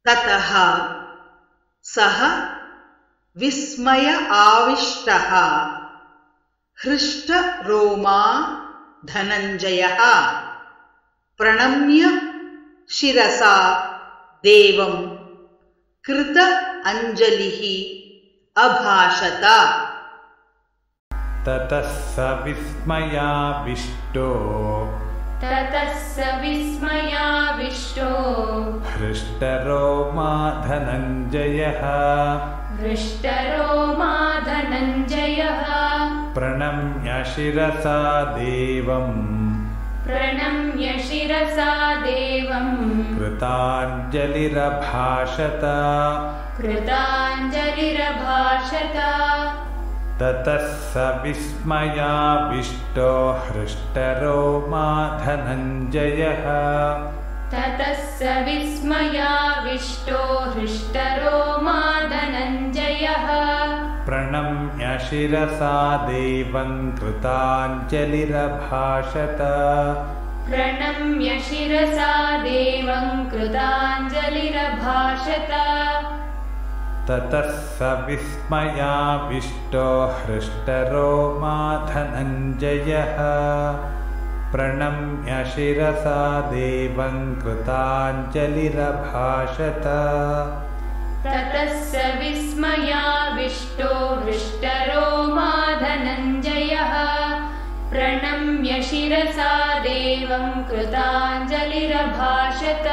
ततः सः विस्मय आविष्टः हृष्टरोमा धनञ्जयः प्रणम्य शिरसा देवं कृत अंजलिः अभाषत। ततः स विस्मयाविष्टो हृष्टरोमा धनञ्जयः प्रणम्य शिरसा देवं कृताञ्जलिरभाषत। ततः स विस्मयाविष्टो हृष्टरोमा धनञ्जयः प्रणम्य शिरसा देवं कृताञ्जलिरभाषत। ततः स विस्मयाविष्टो हृष्टरोमा धनञ्जयः प्रणम्य शिरसा देवं कृताञ्जलिरभाषत। प्रणम्य शिरसा देवं कृताञ्जलिरभाषत।